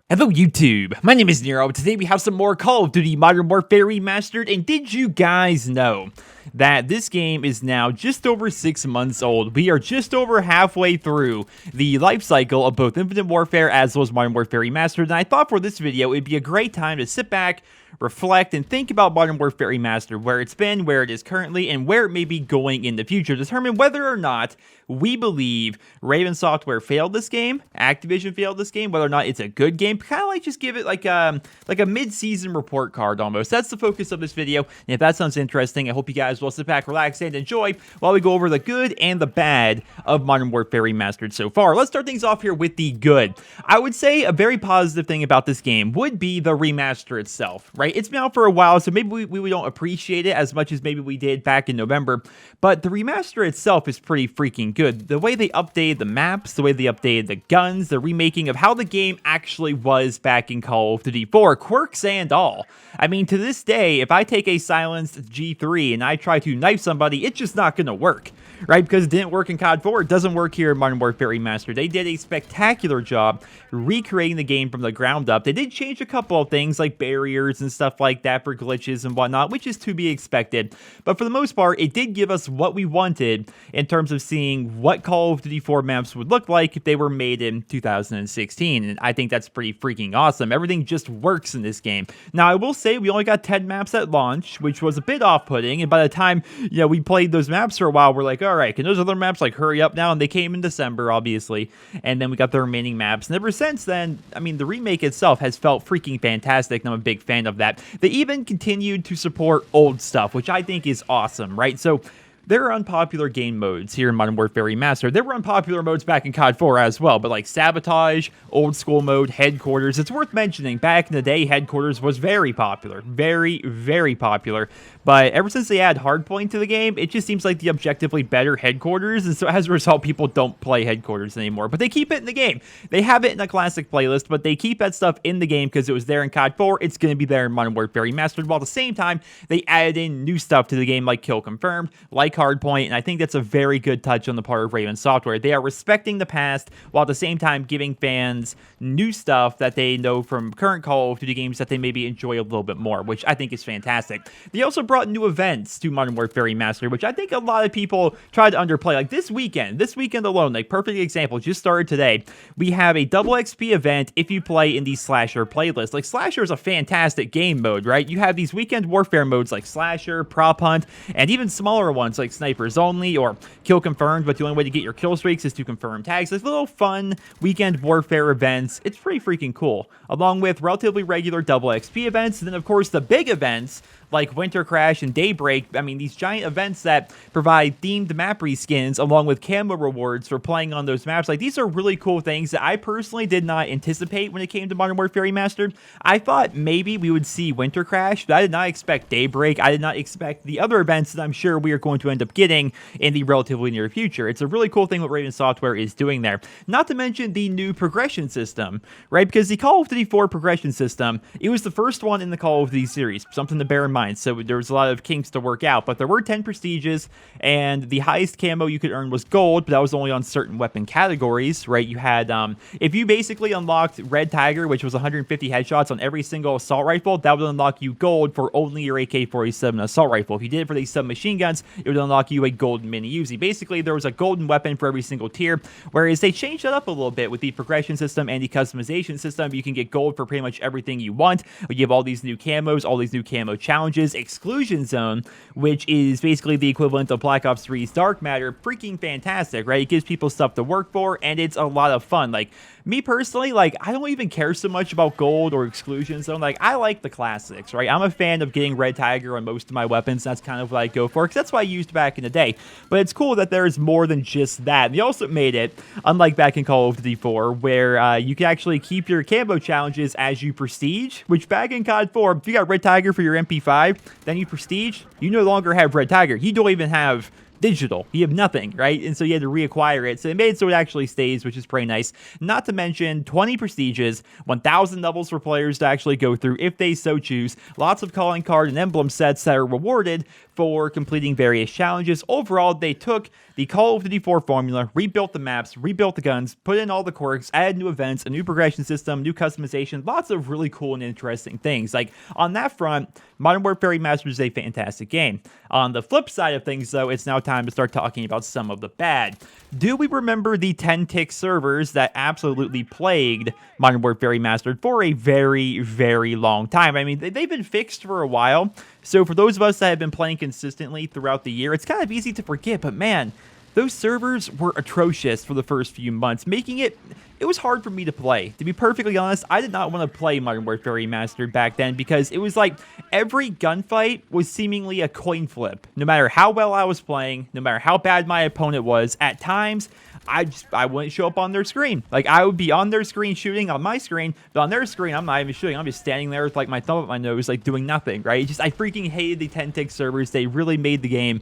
Hello YouTube, my name is Nero. Today we have some more Call of Duty Modern Warfare Remastered, and did you guys know that this game is now just over 6 months old? We are just over halfway through the life cycle of both Infinite Warfare as well as Modern Warfare Remastered, and I thought for this video it'd be a great time to sit back, reflect, and think about Modern Warfare Remastered, where it's been, where it is currently, and where it may be going in the future. Determine whether or not we believe Raven Software failed this game, Activision failed this game, whether or not it's a good game. Kind of like just give it like a mid-season report card almost. That's the focus of this video, and if that sounds interesting, I hope you guys will sit back, relax, and enjoy while we go over the good and the bad of Modern Warfare Remastered so far. Let's start things off here with the good. I would say a very positive thing about this game would be the remaster itself, right? It's been out for a while, so maybe we don't appreciate it as much as maybe we did back in November, but the remaster itself is pretty freaking good. The way they updated the maps, the way they updated the guns, the remaking of how the game actually was back in Call of Duty 4, quirks and all. I mean, to this day, if I take a silenced G3 and I try to knife somebody, it's just not going to work, right? Because it didn't work in COD 4, it doesn't work here in Modern Warfare Remastered. They did a spectacular job recreating the game from the ground up. They did change a couple of things like barriers and stuff like that for glitches and whatnot, which is to be expected. But for the most part, it did give us what we wanted in terms of seeing what Call of Duty 4 maps would look like if they were made in 2016. And I think that's pretty freaking awesome. Everything just works in this game. Now, I will say we only got 10 maps at launch, which was a bit off-putting. And by the time, we played those maps for a while, we're like, all right, can those other maps like hurry up now? And they came in December, obviously. And then we got the remaining maps. And ever since then, I mean, the remake itself has felt freaking fantastic. And I'm a big fan of that. They even continued to support old stuff, which I think is awesome, right? So there are unpopular game modes here in Modern Warfare Remastered. There were unpopular modes back in COD 4 as well, but like Sabotage, Old School Mode, Headquarters. It's worth mentioning, back in the day, Headquarters was very popular. Very, very popular. But ever since they add Hardpoint to the game, it just seems like the objectively better Headquarters, and so as a result, people don't play Headquarters anymore. But they keep it in the game. They have it in a classic playlist, but they keep that stuff in the game because it was there in COD 4. It's going to be there in Modern Warfare Remastered, while at the same time, they added in new stuff to the game like Kill Confirmed, like Hardpoint, and I think that's a very good touch on the part of Raven Software. They are respecting the past while at the same time giving fans new stuff that they know from current Call of Duty games that they maybe enjoy a little bit more, which I think is fantastic. They also brought new events to Modern Warfare Remastered, which I think a lot of people tried to underplay. Like this weekend alone, like perfect example, just started today. We have a double XP event if you play in the Slasher playlist. Like Slasher is a fantastic game mode, right? You have these weekend warfare modes like Slasher, Prop Hunt, and even smaller ones like Snipers Only or Kill Confirmed, but the only way to get your kill streaks is to confirm tags. There's little fun weekend warfare events. It's pretty freaking cool, along with relatively regular double XP events, and then of course the big events like Winter Crash and Daybreak. I mean, these giant events that provide themed map reskins along with camo rewards for playing on those maps. Like, these are really cool things that I personally did not anticipate when it came to Modern Warfare Remastered. I thought maybe we would see Winter Crash, but I did not expect Daybreak. I did not expect the other events that I'm sure we are going to end up getting in the relatively near future. It's a really cool thing what Raven Software is doing there. Not to mention the new progression system, right? Because the Call of Duty 4 progression system, it was the first one in the Call of Duty series, something to bear in mind. So there was a lot of kinks to work out, but there were 10 prestiges, and the highest camo you could earn was gold, but that was only on certain weapon categories, right? You had, if you basically unlocked Red Tiger, which was 150 headshots on every single assault rifle, that would unlock you gold for only your AK-47 assault rifle. If you did it for these submachine guns, it would unlock you a golden mini Uzi. Basically, there was a golden weapon for every single tier, whereas they changed that up a little bit with the progression system and the customization system. You can get gold for pretty much everything you want. You have all these new camos, all these new camo challenges, Exclusion Zone, which is basically the equivalent of Black Ops 3's Dark Matter. Freaking fantastic, right? It gives people stuff to work for, and it's a lot of fun. Like, me personally, like, I don't even care so much about gold or Exclusion Zone. Like, I like the classics, right? I'm a fan of getting Red Tiger on most of my weapons. That's kind of what I go for, because that's what I used back in the day. But it's cool that there's more than just that. And they also made it, unlike back in Call of Duty 4, where you can actually keep your camo challenges as you prestige, which back in COD 4, if you got Red Tiger for your MP5, then you prestige, you no longer have Red Tiger. You don't even have digital. You have nothing, right? And so you had to reacquire it. So they made it so it actually stays, which is pretty nice. Not to mention 20 prestiges, 1,000 levels for players to actually go through if they so choose. Lots of calling card and emblem sets that are rewarded for completing various challenges. Overall, they took the Call of Duty 4 formula, rebuilt the maps, rebuilt the guns, put in all the quirks, added new events, a new progression system, new customization, lots of really cool and interesting things. Like, on that front, Modern Warfare Remastered is a fantastic game. On the flip side of things, though, it's now time to start talking about some of the bad. Do we remember the 10-tick servers that absolutely plagued Modern Warfare Remastered for a very, very long time? I mean, they've been fixed for a while, so for those of us that have been playing consistently throughout the year, it's kind of easy to forget, but man, those servers were atrocious for the first few months, making it was hard for me to play. To be perfectly honest, I did not want to play Modern Warfare Remastered back then because it was like every gunfight was seemingly a coin flip. No matter how well I was playing, no matter how bad my opponent was, at times, I wouldn't show up on their screen. Like, I would be on their screen shooting on my screen, but on their screen, I'm not even shooting. I'm just standing there with, like, my thumb up my nose, like, doing nothing, right? I freaking hated the 10-tick servers. They really made the game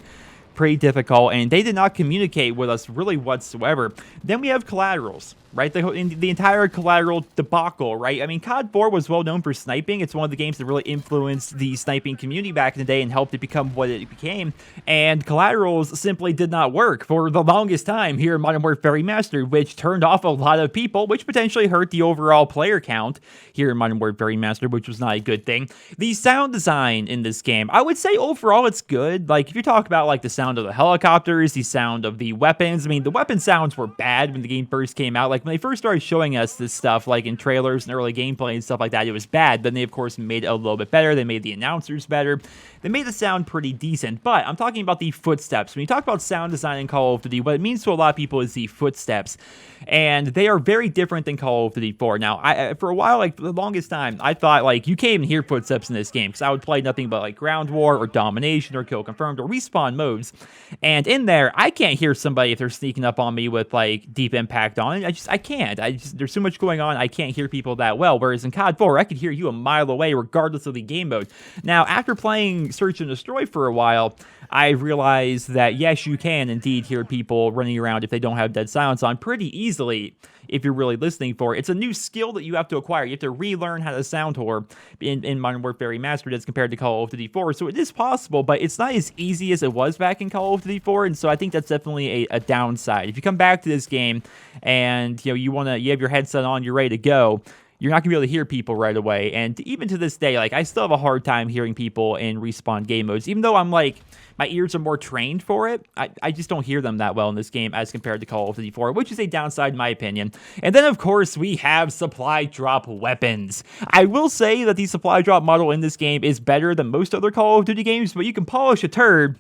pretty difficult, and they did not communicate with us really whatsoever. Then we have collaterals, right? The entire collateral debacle, right? I mean, COD 4 was well known for sniping. It's one of the games that really influenced the sniping community back in the day and helped it become what it became. And collaterals simply did not work for the longest time here in Modern Warfare Remastered, which turned off a lot of people, which potentially hurt the overall player count here in Modern Warfare Remastered, which was not a good thing. The sound design in this game, I would say overall it's good. Like, if you talk about like the sound of the helicopters, the sound of the weapons, I mean, the weapon sounds were bad when the game first came out. Like, when they first started showing us this stuff, like in trailers and early gameplay and stuff like that, it was bad. Then they, of course, made it a little bit better. They made the announcers better. They made the sound pretty decent, but I'm talking about the footsteps. When you talk about sound design in Call of Duty, what it means to a lot of people is the footsteps, and they are very different than Call of Duty 4. Now, for a while, like the longest time, I thought like you can't even hear footsteps in this game because I would play nothing but like ground war or domination or kill confirmed or respawn modes, and in there, I can't hear somebody if they're sneaking up on me with like deep impact on it. I can't. There's so much going on. I can't hear people that well. Whereas in COD 4, I could hear you a mile away regardless of the game mode. Now, after playing Search and Destroy for a while, I realized that yes, you can indeed hear people running around if they don't have dead silence on pretty easily if you're really listening for it. It's a new skill that you have to acquire. You have to relearn how to sound whore in Modern Warfare Remastered as compared to Call of Duty 4. So it is possible, but it's not as easy as it was back in Call of Duty 4, and so I think that's definitely a downside. If you come back to this game and you have your headset on, you're ready to go, you're not going to be able to hear people right away. And even to this day, like, I still have a hard time hearing people in respawn game modes. Even though I'm like, my ears are more trained for it, I just don't hear them that well in this game as compared to Call of Duty 4, which is a downside in my opinion. And then, of course, we have supply drop weapons. I will say that the supply drop model in this game is better than most other Call of Duty games, but you can polish a turd,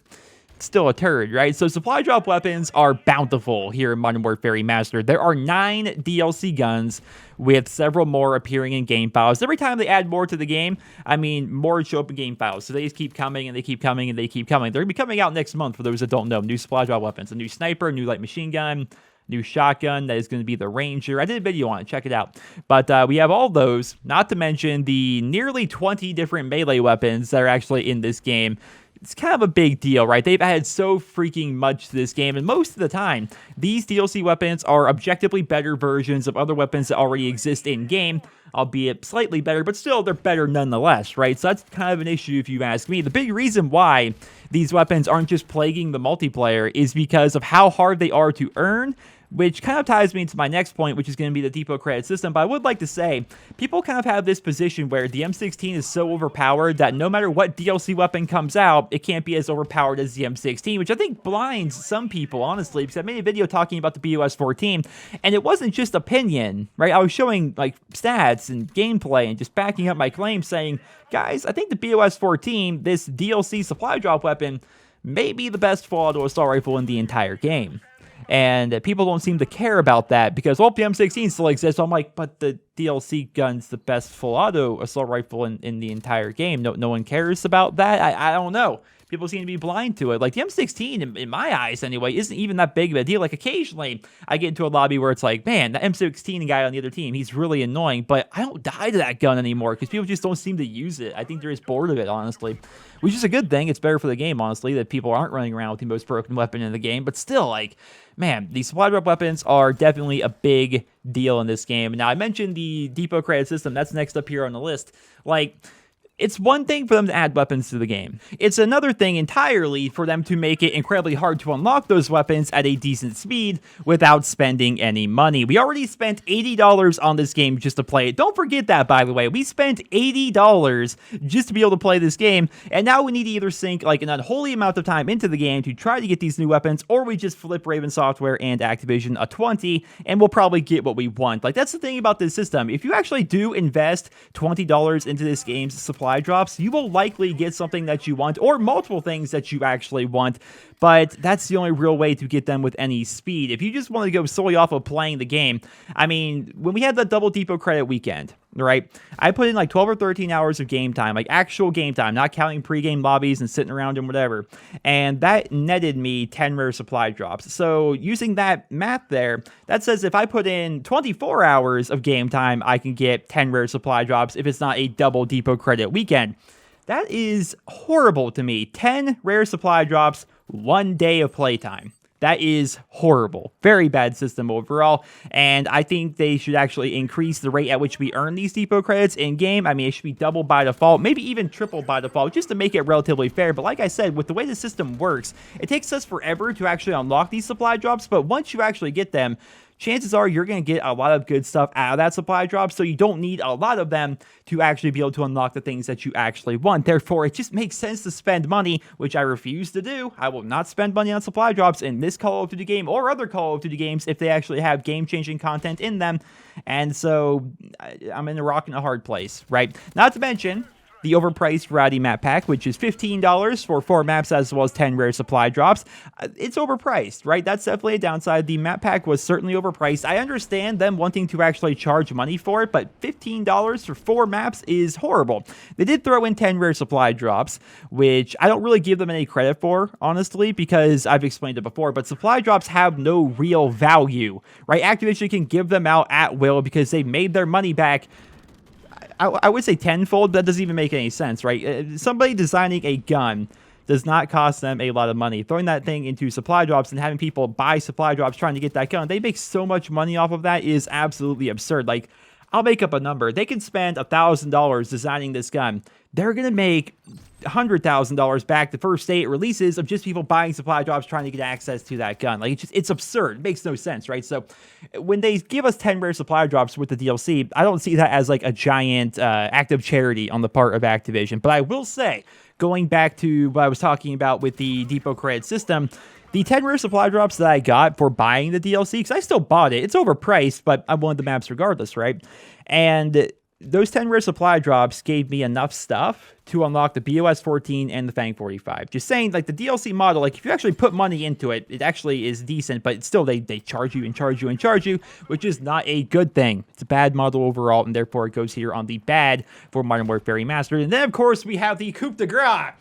it's still a turd, right? So supply drop weapons are bountiful here in Modern Warfare Remastered. There are 9 DLC guns with several more appearing in game files. Every time they add more to the game, I mean, more show up in game files. So they just keep coming and they keep coming and they keep coming. They're going to be coming out next month for those that don't know. New supply drop weapons, a new sniper, a new light machine gun, new shotgun that is going to be the Ranger. I did a video on it, check it out. But we have all those, not to mention the nearly 20 different melee weapons that are actually in this game. It's kind of a big deal, right? They've added so freaking much to this game, and most of the time, these DLC weapons are objectively better versions of other weapons that already exist in-game, albeit slightly better, but still, they're better nonetheless, right? So that's kind of an issue if you ask me. The big reason why these weapons aren't just plaguing the multiplayer is because of how hard they are to earn, which kind of ties me into my next point, which is going to be the depot credit system. But I would like to say, people kind of have this position where the M16 is so overpowered that no matter what DLC weapon comes out, it can't be as overpowered as the M16, which I think blinds some people, honestly, because I made a video talking about the BOS 14, and it wasn't just opinion, right? I was showing like stats and gameplay and just backing up my claims saying, guys, I think the BOS 14, this DLC supply drop weapon, may be the best full auto assault rifle in the entire game. And people don't seem to care about that because, well, the M16 still exists. So I'm like, but the DLC gun's the best full auto assault rifle in the entire game. No one cares about that. I don't know. People seem to be blind to it. Like, the M16, in my eyes anyway, isn't even that big of a deal. Like, occasionally, I get into a lobby where it's like, man, the M16 guy on the other team, he's really annoying, but I don't die to that gun anymore because people just don't seem to use it. I think they're just bored of it, honestly, which is a good thing. It's better for the game, honestly, that people aren't running around with the most broken weapon in the game, but still, like, man, these supply drop weapons are definitely a big deal in this game. Now, I mentioned the depot credit system. That's next up here on the list. Like, it's one thing for them to add weapons to the game. It's another thing entirely for them to make it incredibly hard to unlock those weapons at a decent speed without spending any money. We already spent $80 on this game just to play it. Don't forget that, by the way. We spent $80 just to be able to play this game, and now we need to either sink like an unholy amount of time into the game to try to get these new weapons, or we just flip Raven Software and Activision a 20, and we'll probably get what we want. Like, that's the thing about this system. If you actually do invest $20 into this game's supply drops, you will likely get something that you want, or multiple things that you actually want, but that's the only real way to get them with any speed. If you just want to go solely off of playing the game, I mean, when we had the double depot credit weekend, right, I put in like 12 or 13 hours of game time, like actual game time, not counting pre-game lobbies and sitting around and whatever, and that netted me 10 rare supply drops. So using that math there, that says if I put in 24 hours of game time, I can get 10 rare supply drops if it's not a double depot credit weekend. That is horrible to me. 10 rare supply drops, 1 day of playtime. That is horrible. Very bad system overall, and I think they should actually increase the rate at which we earn these depot credits in-game. I mean, it should be double by default, maybe even triple by default, just to make it relatively fair. But like I said, with the way the system works, it takes us forever to actually unlock these supply drops, but once you actually get them, chances are you're going to get a lot of good stuff out of that supply drop, so you don't need a lot of them to actually be able to unlock the things that you actually want. Therefore, it just makes sense to spend money, which I refuse to do. I will not spend money on supply drops in this Call of Duty game or other Call of Duty games if they actually have game-changing content in them, and so I'm in a rock and a hard place, right? Not to mention the overpriced Variety Map Pack, which is $15 for 4 maps as well as 10 rare supply drops. It's overpriced, right? That's definitely a downside. The map pack was certainly overpriced. I understand them wanting to actually charge money for it, but $15 for 4 maps is horrible. They did throw in 10 rare supply drops, which I don't really give them any credit for, honestly, because I've explained it before, but supply drops have no real value, right? Activision can give them out at will because they made their money back. I would say tenfold, but that doesn't even make any sense, right? Somebody designing a gun does not cost them a lot of money. Throwing that thing into supply drops and having people buy supply drops trying to get that gun, they make so much money off of that is absolutely absurd. Like, I'll make up a number. They can spend $1,000 designing this gun. They're going to make $100,000 back the first day it releases of just people buying supply drops trying to get access to that gun. Like, it's absurd. It makes no sense, right? So when they give us 10 rare supply drops with the DLC, I don't see that as like a giant act of charity on the part of Activision. But I will say, going back to what I was talking about with the depot credit system, the 10 rare supply drops that I got for buying the DLC, because I still bought it. It's overpriced, but I wanted the maps regardless, right? And those 10 rare supply drops gave me enough stuff to unlock the BOS 14 and the Fang 45. Just saying, like, the DLC model, like, if you actually put money into it, it actually is decent, but still, they charge you and charge you and charge you, which is not a good thing. It's a bad model overall, and therefore it goes here on the bad for Modern Warfare Remastered. And then, of course, we have the coup de grace.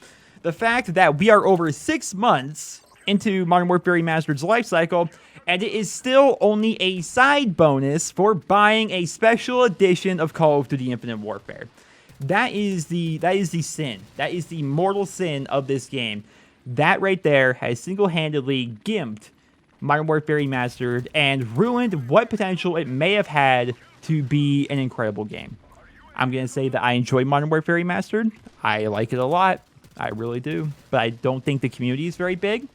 The fact that we are over 6 months into Modern Warfare Remastered's life cycle, and it is still only a side bonus for buying a special edition of Call of Duty Infinite Warfare. That is the sin. That is the mortal sin of this game. That right there has single-handedly gimped Modern Warfare Remastered and ruined what potential it may have had to be an incredible game. I'm going to say that I enjoy Modern Warfare Remastered. I like it a lot. I really do. But I don't think the community is very big.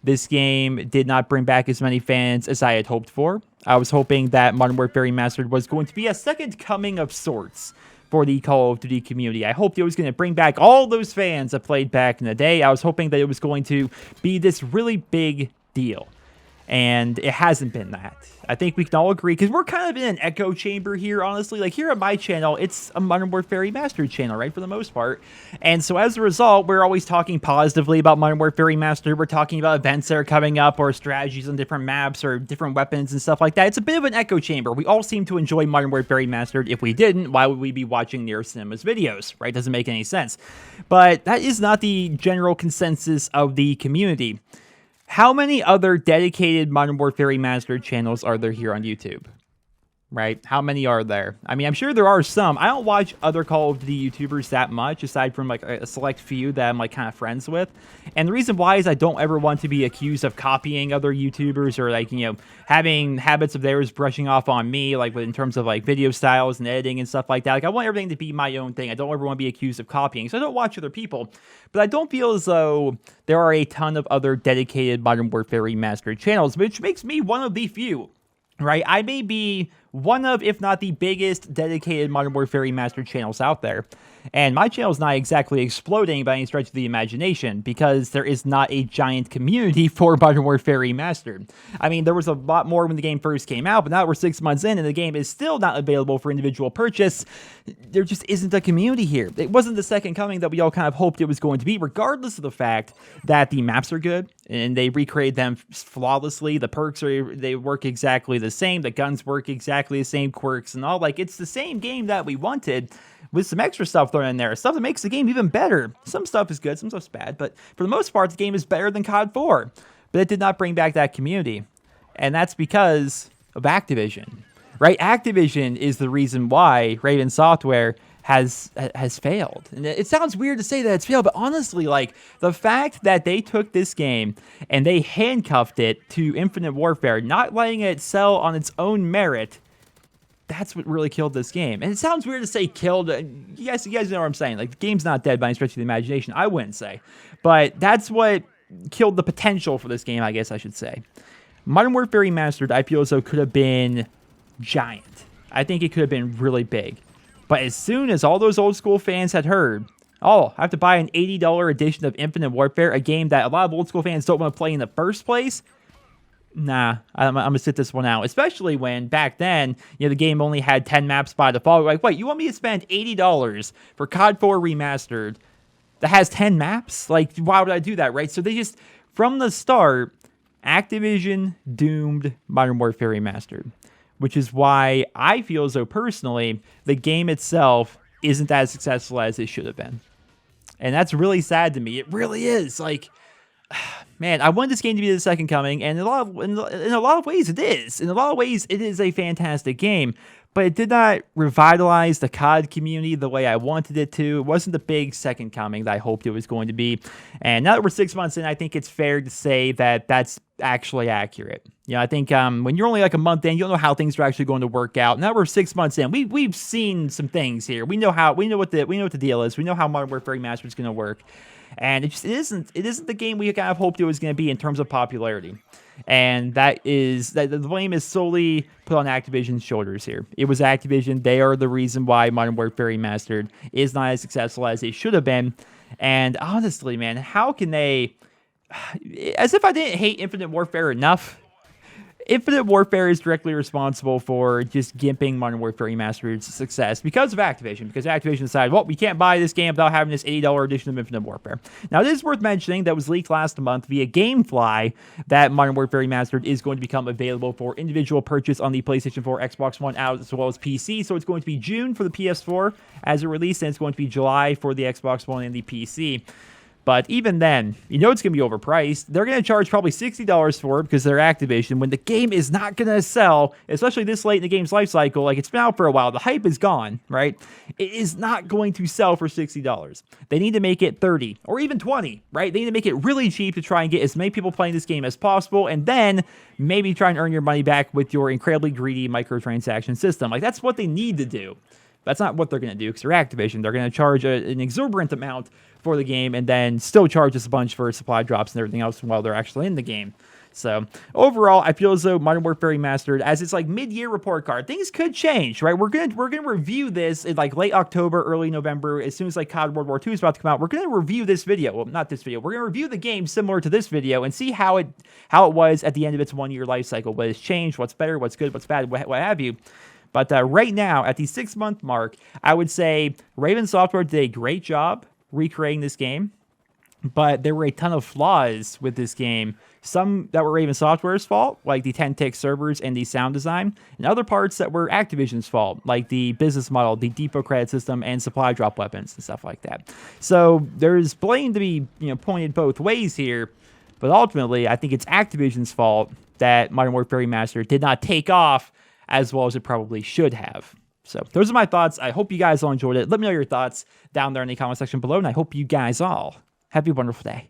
This game did not bring back as many fans as I had hoped for. I was hoping that Modern Warfare Remastered was going to be a second coming of sorts for the Call of Duty community. I hoped it was going to bring back all those fans that played back in the day. I was hoping that it was going to be this really big deal. And it hasn't been that. I think we can all agree, because we're kind of in an echo chamber here, honestly. Like, here on my channel, it's a Modern Warfare Remastered channel, right, for the most part. And so as a result, we're always talking positively about Modern Warfare Remastered. We're talking about events that are coming up, or strategies on different maps, or different weapons and stuff like that. It's a bit of an echo chamber. We all seem to enjoy Modern Warfare Remastered. If we didn't, why would we be watching NerosCinema's videos, right? Doesn't make any sense. But that is not the general consensus of the community. How many other dedicated Modern Warfare Remastered channels are there here on YouTube? Right? How many are there? I mean, I'm sure there are some. I don't watch other Call of Duty YouTubers that much, aside from like a select few that I'm like kind of friends with. And the reason why is I don't ever want to be accused of copying other YouTubers, or like, you know, having habits of theirs brushing off on me, like in terms of like video styles and editing and stuff like that. Like, I want everything to be my own thing. I don't ever want to be accused of copying. So I don't watch other people. But I don't feel as though there are a ton of other dedicated Modern Warfare Remastered channels, which makes me one of the few. Right? I may be one of, if not the biggest, dedicated Modern Warfare Remastered channels out there. And my channel is not exactly exploding by any stretch of the imagination, because there is not a giant community for Modern Warfare Remastered. I mean, there was a lot more when the game first came out, but now we're 6 months in and the game is still not available for individual purchase. There just isn't a community here. It wasn't the second coming that we all kind of hoped it was going to be, regardless of the fact that the maps are good and they recreate them flawlessly. The perks they work exactly the same. The guns work exactly the same, quirks and all. Like, it's the same game that we wanted, with some extra stuff thrown in there, stuff that makes the game even better. Some stuff is good, some stuff's bad, but for the most part, the game is better than COD 4. But it did not bring back that community, and that's because of Activision, right? Activision is the reason why Raven Software has failed. And it sounds weird to say that it's failed, but honestly, like, the fact that they took this game and they handcuffed it to Infinite Warfare, not letting it sell on its own merit, that's what really killed this game. And it sounds weird to say killed. You guys know what I'm saying. Like, the game's not dead by any stretch of the imagination, I wouldn't say. But that's what killed the potential for this game, I guess I should say. Modern Warfare Remastered, I feel as though, could have been giant. I think it could have been really big. But as soon as all those old school fans had heard, oh, I have to buy an $80 edition of Infinite Warfare, a game that a lot of old school fans don't want to play in the first place, nah, I'm going to sit this one out. Especially when back then, you know, the game only had 10 maps by default. Like, wait, you want me to spend $80 for COD 4 Remastered that has 10 maps? Like, why would I do that, right? So they just, from the start, Activision doomed Modern Warfare Remastered, which is why I feel as though, personally, the game itself isn't as successful as it should have been. And that's really sad to me. It really is. Like, man, I wanted this game to be the second coming, and in a lot of ways it is. In a lot of ways, it is a fantastic game, but it did not revitalize the COD community the way I wanted it to. It wasn't the big second coming that I hoped it was going to be. And now that we're 6 months in, I think it's fair to say that that's actually accurate. You know, I think when you're only like a month in, you don't know how things are actually going to work out. Now we're 6 months in. We've seen some things here. We know what the deal is. We know how Modern Warfare Remastered is going to work. And it isn't the game we kind of hoped it was going to be in terms of popularity. And that the blame is solely put on Activision's shoulders here. It was Activision. They are the reason why Modern Warfare Remastered is not as successful as it should have been. And honestly, man, how can they, as if I didn't hate Infinite Warfare enough, Infinite Warfare is directly responsible for just gimping Modern Warfare Remastered's success because of Activision. Because Activision decided, well, we can't buy this game without having this $80 edition of Infinite Warfare. Now, it is worth mentioning that was leaked last month via GameFly that Modern Warfare Remastered is going to become available for individual purchase on the PlayStation 4, Xbox One, as well as PC. So it's going to be June for the PS4 as a release, and it's going to be July for the Xbox One and the PC. But even then, you know it's going to be overpriced. They're going to charge probably $60 for it because they're Activision, when the game is not going to sell, especially this late in the game's life cycle. Like, it's been out for a while. The hype is gone, right? It is not going to sell for $60. They need to make it $30 or even $20, right? They need to make it really cheap to try and get as many people playing this game as possible, and then maybe try and earn your money back with your incredibly greedy microtransaction system. Like, that's what they need to do. That's not what they're going to do because they're Activision. They're going to charge an exorbitant amount for the game and then still charge us a bunch for supply drops and everything else while they're actually in the game. So overall, I feel as though Modern Warfare Remastered, as it's like mid-year report card, things could change, right? We're gonna review this in like late October, early November, as soon as like COD World War II is about to come out. We're gonna review this video. Well, not this video. We're gonna review the game similar to this video and see how it was at the end of its 1 year life cycle. What has changed? What's better? What's good? What's bad? What have you? But right now, at the 6-month mark, I would say Raven Software did a great job recreating this game. But there were a ton of flaws with this game. Some that were Raven Software's fault, like the 10-tick servers and the sound design, and other parts that were Activision's fault, like the business model, the depot credit system, and supply drop weapons and stuff like that. So there's blame to be pointed both ways here, but ultimately I think it's Activision's fault that Modern Warfare Remastered did not take off as well as it probably should have. So those are my thoughts. I hope you guys all enjoyed it. Let me know your thoughts down there in the comment section below, and I hope you guys all have a wonderful day.